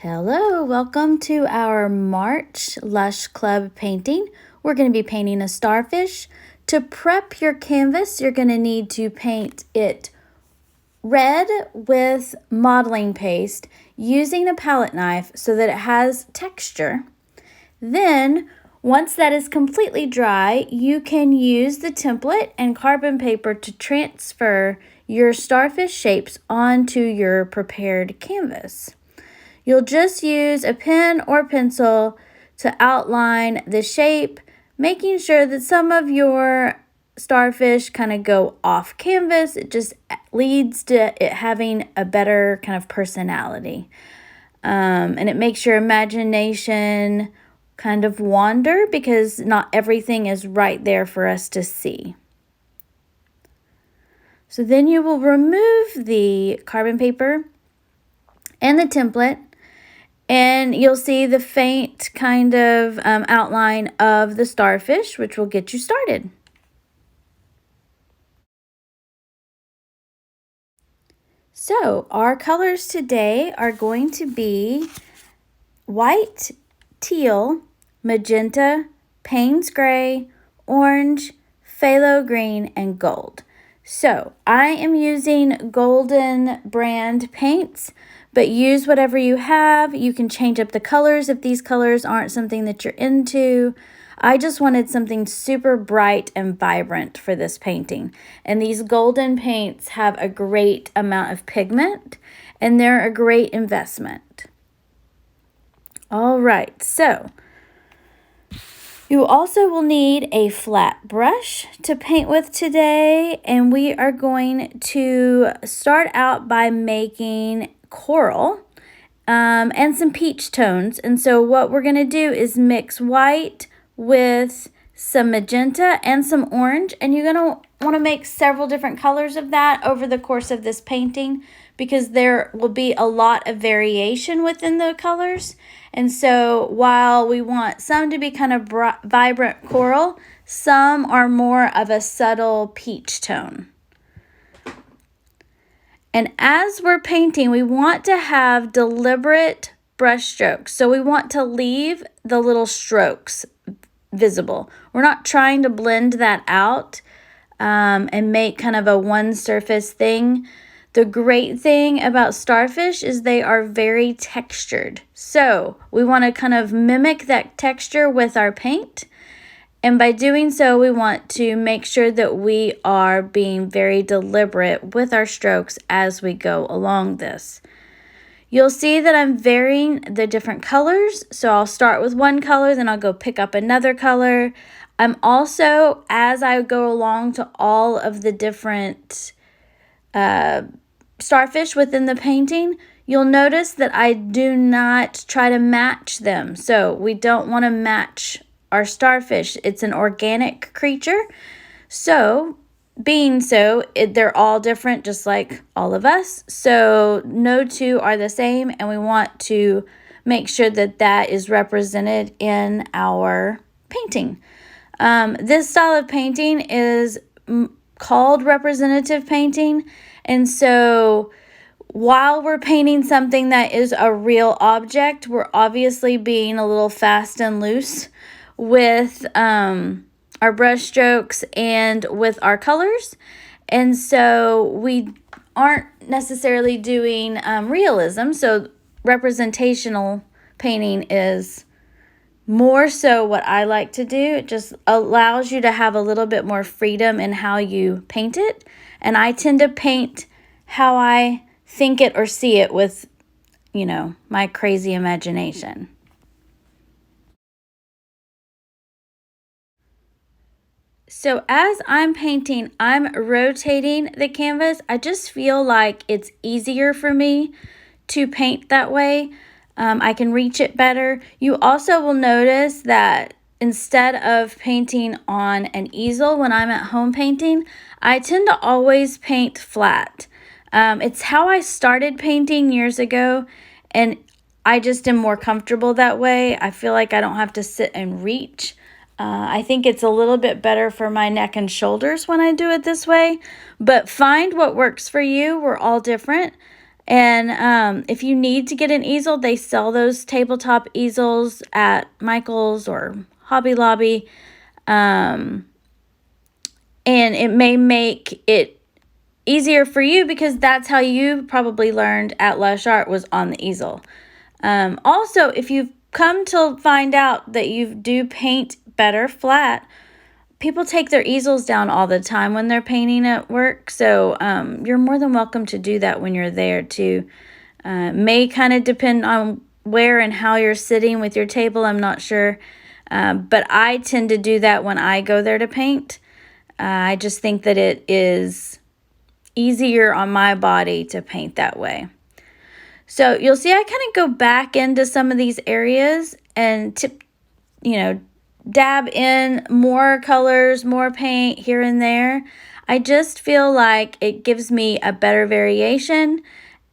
Hello, welcome to our March Lush Club painting. We're going to be painting a starfish. To prep your canvas, you're going to need to paint it red with modeling paste using a palette knife so that it has texture. Then, once that is completely dry, you can use the template and carbon paper to transfer your starfish shapes onto your prepared canvas. You'll just use a pen or pencil to outline the shape, making sure that some of your starfish kind of go off canvas. It just leads to it having a better kind of personality. And it makes your imagination kind of wander because not everything is right there for us to see. So then you will remove the carbon paper and the template, and you'll see the faint kind of outline of the starfish, which will get you started. So our colors today are going to be white, teal, magenta, Payne's gray, orange, phthalo green, and gold. So I am using Golden brand paints, but use whatever you have. You can change up the colors if these colors aren't something that you're into. I just wanted something super bright and vibrant for this painting. And these golden paints have a great amount of pigment, and they're a great investment. All right, so you also will need a flat brush to paint with today, and we are going to start out by making coral and some peach tones. And so what we're going to do is mix white with some magenta and some orange, and you're going to want to make several different colors of that over the course of this painting because there will be a lot of variation within the colors. And so while we want some to be kind of vibrant coral, some are more of a subtle peach tone. And as we're painting, we want to have deliberate brush strokes. So we want to leave the little strokes visible. We're not trying to blend that out and make kind of a one surface thing. The great thing about starfish is they are very textured. So we want to kind of mimic that texture with our paint. And by doing so, we want to make sure that we are being very deliberate with our strokes as we go along this. You'll see that I'm varying the different colors. So I'll start with one color, then I'll go pick up another color. I'm also, as I go along to all of the different starfish within the painting, you'll notice that I do not try to match them. So we don't want to match our starfish. It's an organic creature. So being so, they're all different, just like all of us. So no two are the same, and we want to make sure that that is represented in our painting. This style of painting is called representative painting. And so while we're painting something that is a real object, we're obviously being a little fast and loose with our brush strokes and with our colors. And so we aren't necessarily doing realism. So representational painting is more so what I like to do. It just allows you to have a little bit more freedom in how you paint it. And I tend to paint how I think it or see it with, my crazy imagination. So as I'm painting, I'm rotating the canvas. I just feel like it's easier for me to paint that way. I can reach it better. You also will notice that instead of painting on an easel when I'm at home painting, I tend to always paint flat. It's how I started painting years ago, and I just am more comfortable that way. I feel like I don't have to sit and reach. I think it's a little bit better for my neck and shoulders when I do it this way, but find what works for you. We're all different. And if you need to get an easel, they sell those tabletop easels at Michael's or Hobby Lobby. And it may make it easier for you because that's how you probably learned at Lush Art, was on the easel. Also, if you've come to find out that you do paint better flat, people take their easels down all the time when they're painting at work. So you're more than welcome to do that when you're there too. May kind of depend on where and how you're sitting with your table. I'm not sure. But I tend to do that when I go there to paint. I just think that it is easier on my body to paint that way. So you'll see I kind of go back into some of these areas and dab in more colors, more paint here and there. I just feel like it gives me a better variation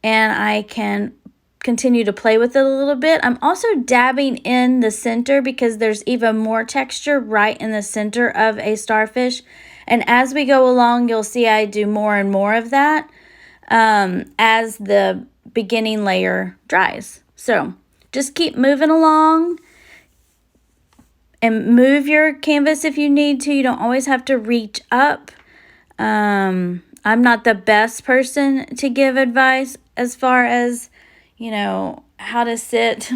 and I can continue to play with it a little bit. I'm also dabbing in the center because there's even more texture right in the center of a starfish. And as we go along, you'll see I do more and more of that as the beginning layer dries. So just keep moving along and move your canvas if you need to. You don't always have to reach up. I'm not the best person to give advice as far as, how to sit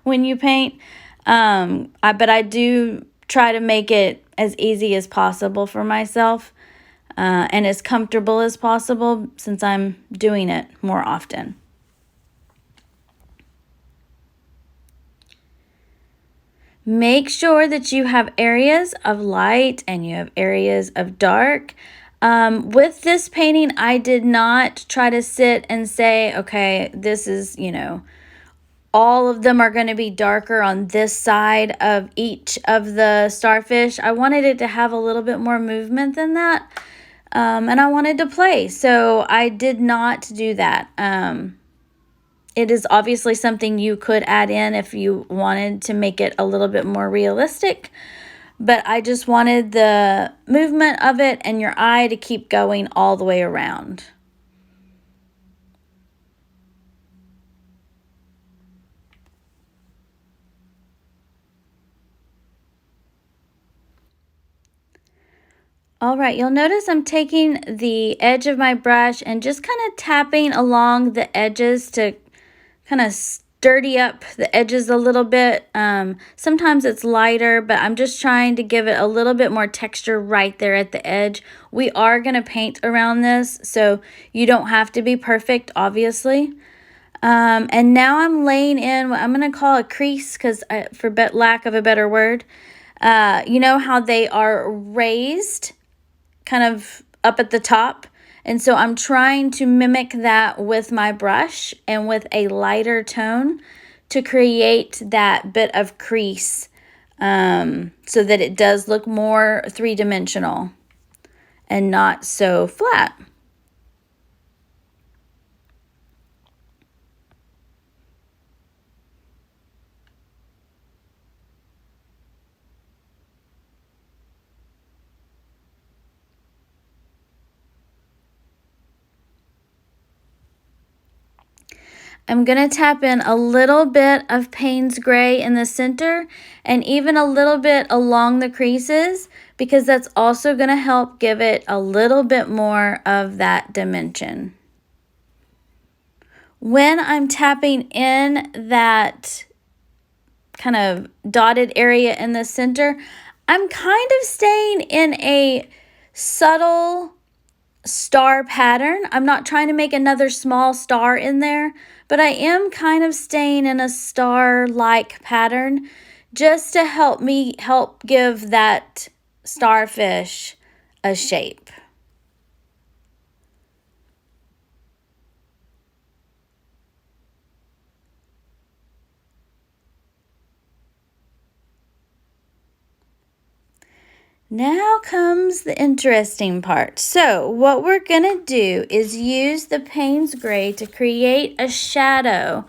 when you paint. But I do try to make it as easy as possible for myself and as comfortable as possible since I'm doing it more often. Make sure that you have areas of light and you have areas of dark. With this painting, I did not try to sit and say, okay, this is, all of them are going to be darker on this side of each of the starfish. I wanted it to have a little bit more movement than that. And I wanted to play, so I did not do that. It is obviously something you could add in if you wanted to make it a little bit more realistic. But I just wanted the movement of it and your eye to keep going all the way around. All right, you'll notice I'm taking the edge of my brush and just kind of tapping along the edges to kind of sturdy up the edges a little bit. Sometimes it's lighter, but I'm just trying to give it a little bit more texture right there at the edge. We are going to paint around this, so you don't have to be perfect, obviously. And now I'm laying in what I'm going to call a crease, because for lack of a better word, you know how they are raised kind of up at the top? And so I'm trying to mimic that with my brush and with a lighter tone to create that bit of crease so that it does look more three-dimensional and not so flat. I'm going to tap in a little bit of Payne's Gray in the center and even a little bit along the creases because that's also going to help give it a little bit more of that dimension. When I'm tapping in that kind of dotted area in the center, I'm kind of staying in a subtle star pattern. I'm not trying to make another small star in there, but I am kind of staying in a star-like pattern just to help give that starfish a shape. Now comes the interesting part. So what we're going to do is use the Payne's Gray to create a shadow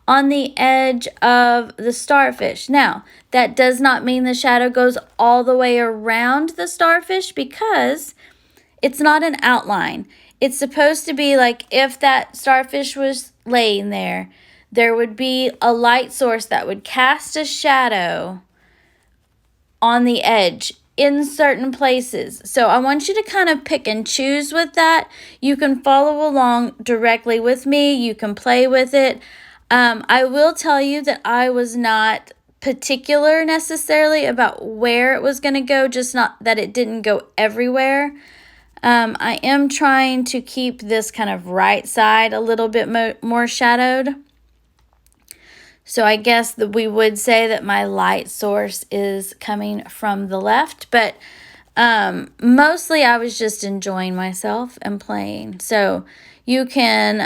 on the edge of the starfish. Now, that does not mean the shadow goes all the way around the starfish because It's not an outline. It's supposed to be like if that starfish was laying there, there would be a light source that would cast a shadow on the edge in certain places. So I want you to kind of pick and choose with that. You can follow along directly with me. You can play with it. I will tell you that I was not particular necessarily about where it was going to go, just not that it didn't go everywhere. I am trying to keep this kind of right side a little bit more shadowed. So I guess that we would say that my light source is coming from the left, but mostly I was just enjoying myself and playing. So you can,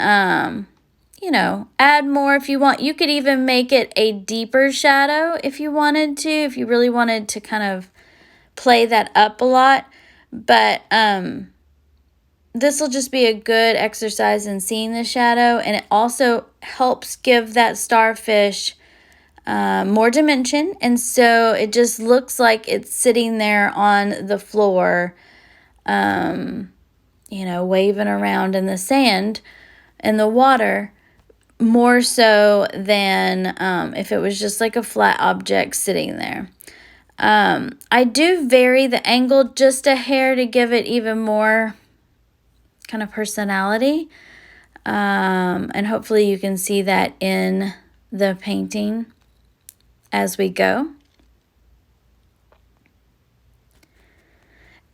add more if you want. You could even make it a deeper shadow if you wanted to, if you really wanted to kind of play that up a lot. But this will just be a good exercise in seeing the shadow, and it also helps give that starfish more dimension, and so it just looks like it's sitting there on the floor, waving around in the sand and the water, more so than if it was just like a flat object sitting there. I do vary the angle just a hair to give it even more kind of personality, and hopefully you can see that in the painting as we go.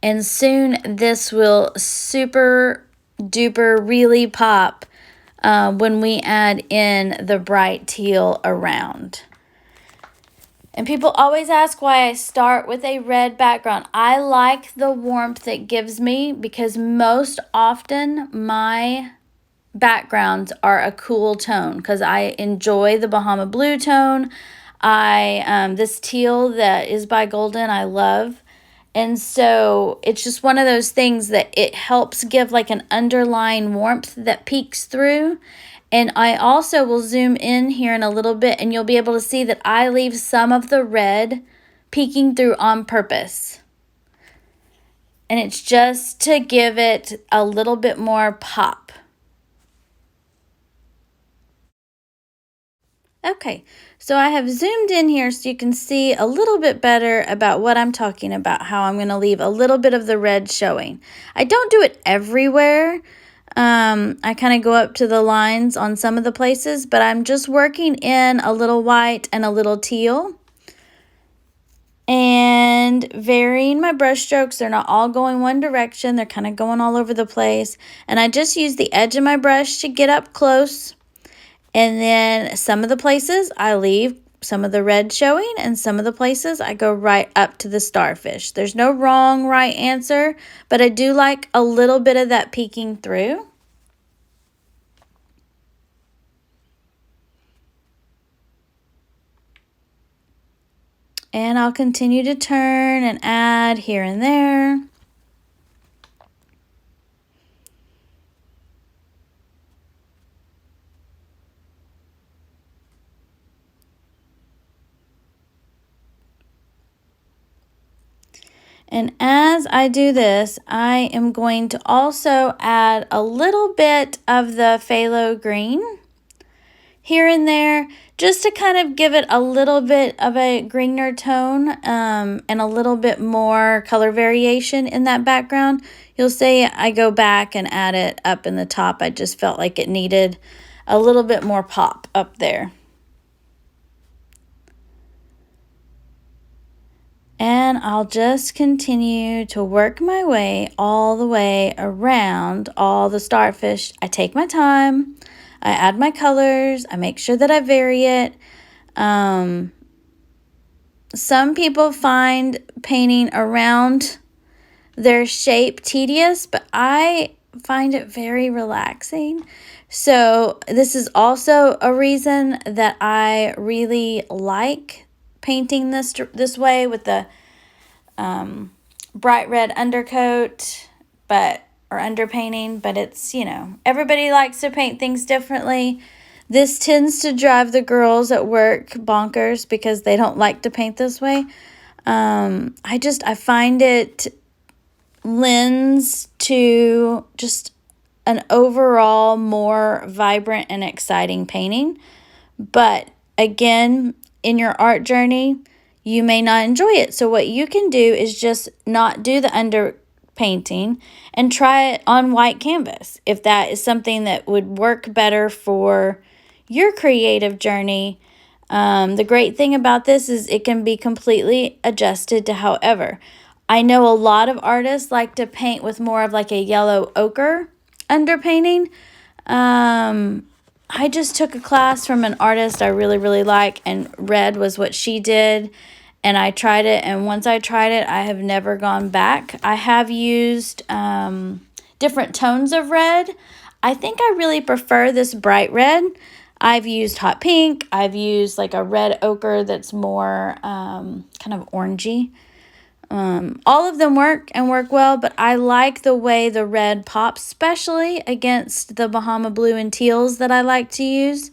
And soon this will super duper really pop when we add in the bright teal around. And people always ask why I start with a red background. I like the warmth it gives me because most often my backgrounds are a cool tone because I enjoy the Bahama blue tone. This teal that is by Golden, I love. And so it's just one of those things that it helps give like an underlying warmth that peeks through. And I also will zoom in here in a little bit and you'll be able to see that I leave some of the red peeking through on purpose. And it's just to give it a little bit more pop. Okay, so I have zoomed in here so you can see a little bit better about what I'm talking about, how I'm going to leave a little bit of the red showing. I don't do it everywhere. I kind of go up to the lines on some of the places, but I'm just working in a little white and a little teal. And varying my brush strokes. They're not all going one direction. They're kind of going all over the place. And I just use the edge of my brush to get up close. And then some of the places I leave some of the red showing, and some of the places I go right up to the starfish. There's no wrong right answer, but I do like a little bit of that peeking through. And I'll continue to turn and add here and there. And as I do this, I am going to also add a little bit of the phthalo green here and there, just to kind of give it a little bit of a greener tone and a little bit more color variation in that background. You'll see I go back and add it up in the top. I just felt like it needed a little bit more pop up there. And I'll just continue to work my way all the way around all the starfish. I take my time, I add my colors, I make sure that I vary it. Some people find painting around their shape tedious, but I find it very relaxing. So this is also a reason that I really like painting this way with the bright red undercoat, or underpainting, but it's, everybody likes to paint things differently. This tends to drive the girls at work bonkers because they don't like to paint this way. I find it lends to just an overall more vibrant and exciting painting. But again, in your art journey, you may not enjoy it. So what you can do is just not do the underpainting and try it on white canvas. If that is something that would work better for your creative journey. The great thing about this is it can be completely adjusted to however. I know a lot of artists like to paint with more of like a yellow ochre underpainting. I just took a class from an artist I really, really like, and red was what she did. And I tried it, and once I tried it, I have never gone back. I have used different tones of red. I think I really prefer this bright red. I've used hot pink. I've used like a red ochre that's more kind of orangey. All of them work and work well, but I like the way the red pops, especially against the Bahama blue and teals that I like to use.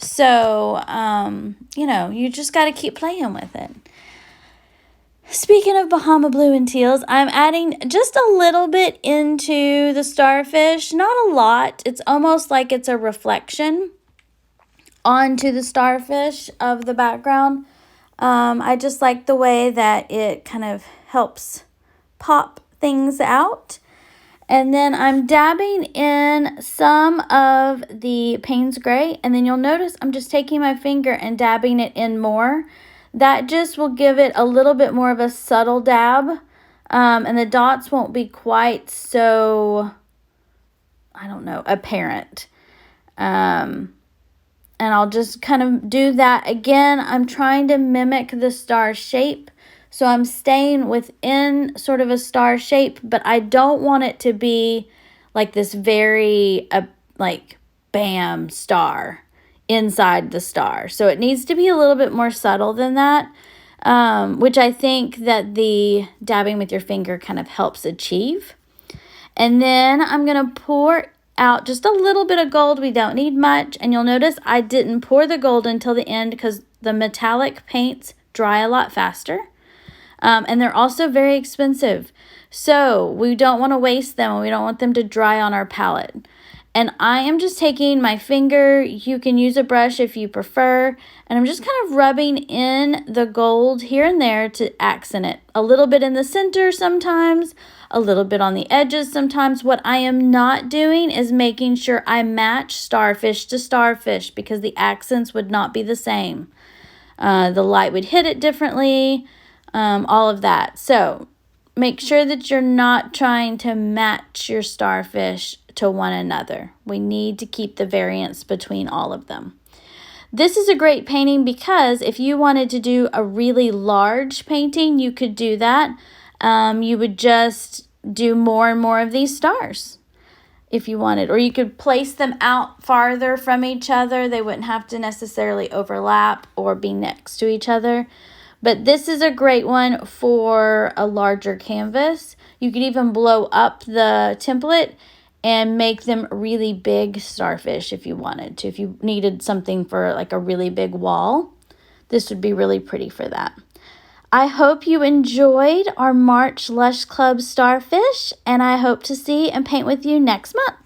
So, you know, you just got to keep playing with it. Speaking of Bahama blue and teals, I'm adding just a little bit into the starfish. Not a lot. It's almost like it's a reflection onto the starfish of the background. I just like the way that it kind of helps pop things out. And then I'm dabbing in some of the Payne's Gray, and then you'll notice I'm just taking my finger and dabbing it in more. That just will give it a little bit more of a subtle dab, and the dots won't be quite so, I don't know, apparent. And I'll just kind of do that again. I'm trying to mimic the star shape. So I'm staying within sort of a star shape, but I don't want it to be like this very, like, bam, star inside the star. So it needs to be a little bit more subtle than that, which I think that the dabbing with your finger kind of helps achieve. And then I'm going to pour out just a little bit of gold. We don't need much. And you'll notice I didn't pour the gold until the end because the metallic paints dry a lot faster. And they're also very expensive. So we don't want to waste them, and we don't want them to dry on our palette. And I am just taking my finger. You can use a brush if you prefer. And I'm just kind of rubbing in the gold here and there to accent it. A little bit in the center sometimes, a little bit on the edges sometimes. What I am not doing is making sure I match starfish to starfish because the accents would not be the same. The light would hit it differently, all of that. So make sure that you're not trying to match your starfish to one another. We need to keep the variance between all of them. This is a great painting because if you wanted to do a really large painting, you could do that. You would just do more and more of these stars if you wanted. Or you could place them out farther from each other. They wouldn't have to necessarily overlap or be next to each other. But this is a great one for a larger canvas. You could even blow up the template and make them really big starfish if you wanted to. If you needed something for like a really big wall, this would be really pretty for that. I hope you enjoyed our March Lush Club Starfish, and I hope to see and paint with you next month.